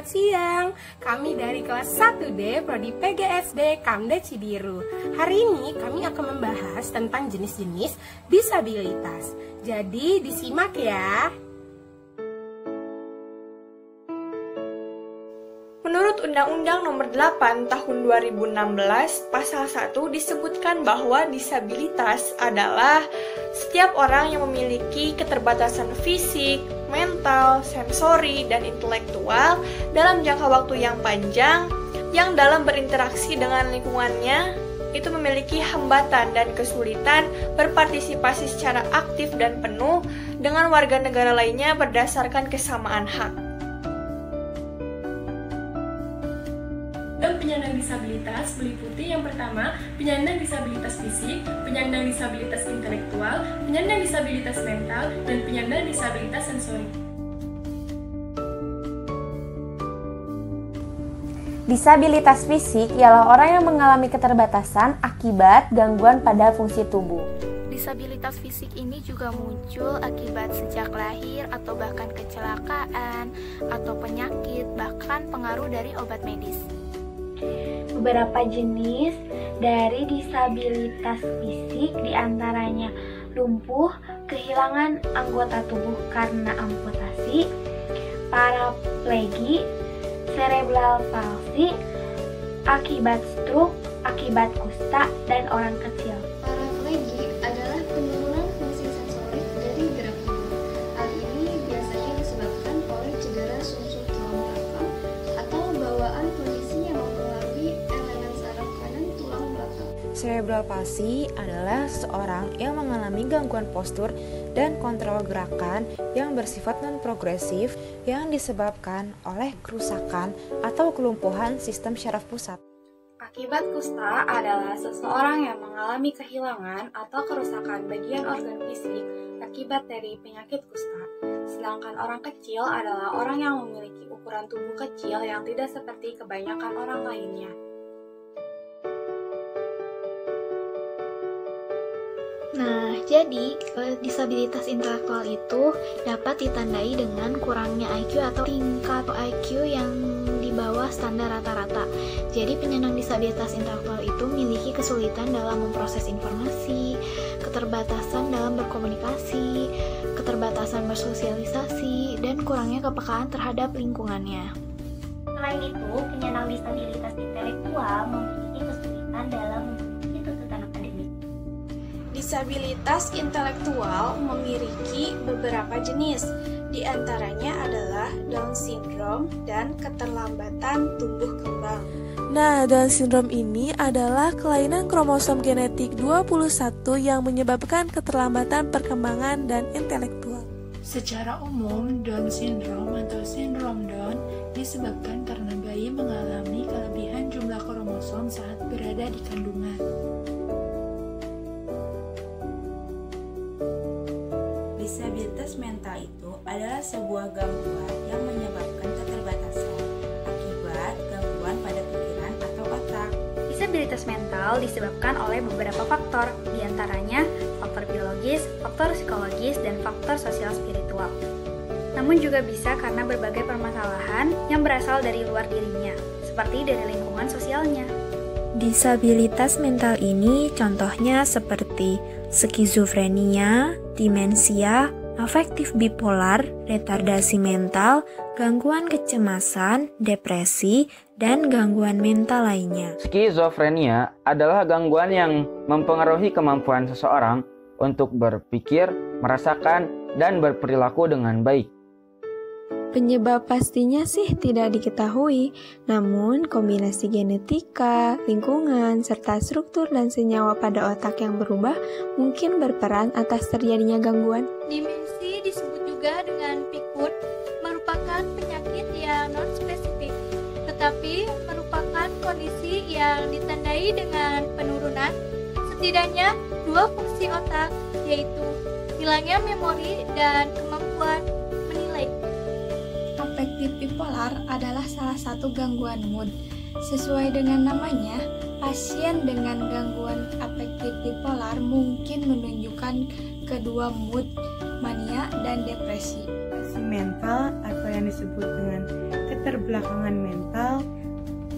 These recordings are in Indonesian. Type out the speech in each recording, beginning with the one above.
selamat siang. Kami dari kelas 1D Prodi PGSD Kamda Cibiru. Hari ini kami akan membahas tentang jenis-jenis disabilitas. Jadi disimak ya. Menurut Undang-Undang Nomor 8 Tahun 2016, Pasal 1 disebutkan bahwa disabilitas adalah setiap orang yang memiliki keterbatasan fisik, mental, sensori, dan intelektual dalam jangka waktu yang panjang, yang dalam berinteraksi dengan lingkungannya itu memiliki hambatan dan kesulitan berpartisipasi secara aktif dan penuh dengan warga negara lainnya berdasarkan kesamaan hak. Dan penyandang disabilitas meliputi yang pertama, penyandang disabilitas fisik, penyandang disabilitas intelektual, penyandang disabilitas mental, dan penyandang disabilitas sensori. Disabilitas fisik ialah orang yang mengalami keterbatasan akibat gangguan pada fungsi tubuh. Disabilitas fisik ini juga muncul akibat sejak lahir atau bahkan kecelakaan atau penyakit, bahkan pengaruh dari obat medis. Beberapa jenis dari disabilitas fisik diantaranya lumpuh, kehilangan anggota tubuh karena amputasi, paraplegi, cerebral palsy, akibat stroke, akibat kusta, dan orang kecil. Paraplegi adalah penurunan fungsi sensorik dari gerak tubuh. Hal ini biasanya disebabkan oleh cedera sumsum tulang belakang atau bawaan kondisi yang mempengaruhi elemen saraf kanan tulang belakang. Cerebral palsy adalah seseorang yang mengalami gangguan postur dan kontrol gerakan yang bersifat non-progresif yang disebabkan oleh kerusakan atau kelumpuhan sistem syaraf pusat. Akibat kusta adalah seseorang yang mengalami kehilangan atau kerusakan bagian organ fisik akibat dari penyakit kusta. Sedangkan orang kecil adalah orang yang memiliki ukuran tubuh kecil yang tidak seperti kebanyakan orang lainnya. Nah, jadi disabilitas intelektual itu dapat ditandai dengan kurangnya IQ atau tingkat IQ yang di bawah standar rata-rata. Jadi penyandang disabilitas intelektual itu memiliki kesulitan dalam memproses informasi, keterbatasan dalam berkomunikasi, keterbatasan bersosialisasi, dan kurangnya kepekaan terhadap lingkungannya. Selain itu, penyandang disabilitas intelektual memiliki kesulitan dalam memenuhi tuntutan akademik. Disabilitas intelektual memiliki beberapa jenis, di antaranya adalah Down syndrome dan keterlambatan tumbuh kembang. Nah, Down syndrome ini adalah kelainan kromosom genetik 21 yang menyebabkan keterlambatan perkembangan dan intelektual. Secara umum, Down syndrome atau sindrom Down disebabkan karena bayi mengalami kelebihan jumlah kromosom saat berada di kandungan. Disabilitas mental itu adalah sebuah gangguan yang menyebabkan keterbatasan akibat gangguan pada pikiran atau otak. Disabilitas mental disebabkan oleh beberapa faktor, diantaranya faktor biologis, faktor psikologis, dan faktor sosial spiritual. Namun juga bisa karena berbagai permasalahan yang berasal dari luar dirinya, seperti dari lingkungan sosialnya. Disabilitas mental ini contohnya seperti skizofrenia, demensia, afektif bipolar, retardasi mental, gangguan kecemasan, depresi, dan gangguan mental lainnya. Skizofrenia adalah gangguan yang mempengaruhi kemampuan seseorang untuk berpikir, merasakan, dan berperilaku dengan baik. Penyebab pastinya sih tidak diketahui, namun kombinasi genetika, lingkungan, serta struktur dan senyawa pada otak yang berubah mungkin berperan atas terjadinya gangguan. Demensi disebut juga dengan pikun, merupakan penyakit yang non-spesifik, tetapi merupakan kondisi yang ditandai dengan penurunan setidaknya dua fungsi otak, yaitu hilangnya memori dan kemampuan menilai. Afektif bipolar adalah salah satu gangguan mood. Sesuai dengan namanya, pasien dengan gangguan afektif bipolar mungkin menunjukkan kedua mood, mania dan depresi. Mental atau yang disebut dengan keterbelakangan mental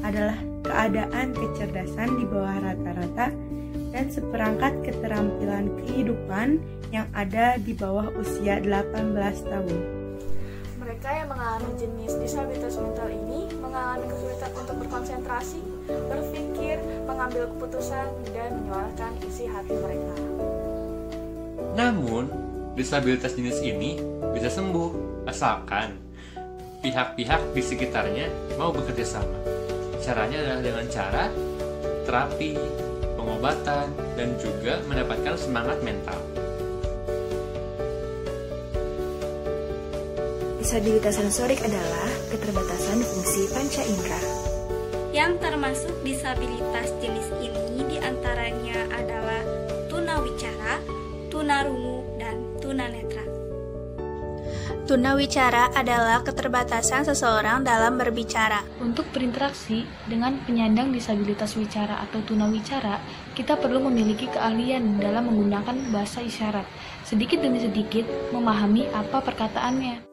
adalah keadaan kecerdasan di bawah rata-rata dan seperangkat keterampilan kehidupan yang ada di bawah usia 18 tahun. Mereka yang mengalami jenis disabilitas mental ini mengalami kesulitan untuk berkonsentrasi, berpikir, mengambil keputusan, dan menyuarakan isi hati mereka. Namun, disabilitas jenis ini bisa sembuh asalkan pihak-pihak di sekitarnya mau bekerja sama. Caranya adalah dengan cara terapi, pengobatan, dan juga mendapatkan semangat mental. Disabilitas sensorik adalah keterbatasan fungsi panca indera. Yang termasuk disabilitas jenis ini diantaranya adalah tunawicara, tunarungu, dan tunanetra. Tunawicara adalah keterbatasan seseorang dalam berbicara. Untuk berinteraksi dengan penyandang disabilitas wicara atau tunawicara, kita perlu memiliki keahlian dalam menggunakan bahasa isyarat, sedikit demi sedikit memahami apa perkataannya.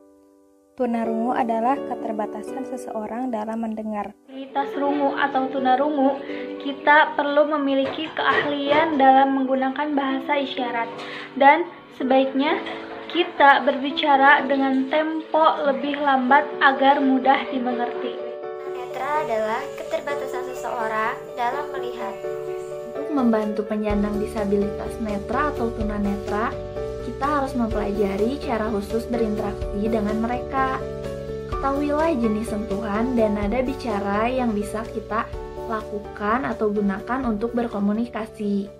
Tunarungu adalah keterbatasan seseorang dalam mendengar. Disabilitas rungu atau tunarungu, kita perlu memiliki keahlian dalam menggunakan bahasa isyarat dan sebaiknya kita berbicara dengan tempo lebih lambat agar mudah dimengerti. Netra adalah keterbatasan seseorang dalam melihat. Untuk membantu penyandang disabilitas netra atau tunanetra, kita harus mempelajari cara khusus berinteraksi dengan mereka. Ketahuilah jenis sentuhan dan nada bicara yang bisa kita lakukan atau gunakan untuk berkomunikasi.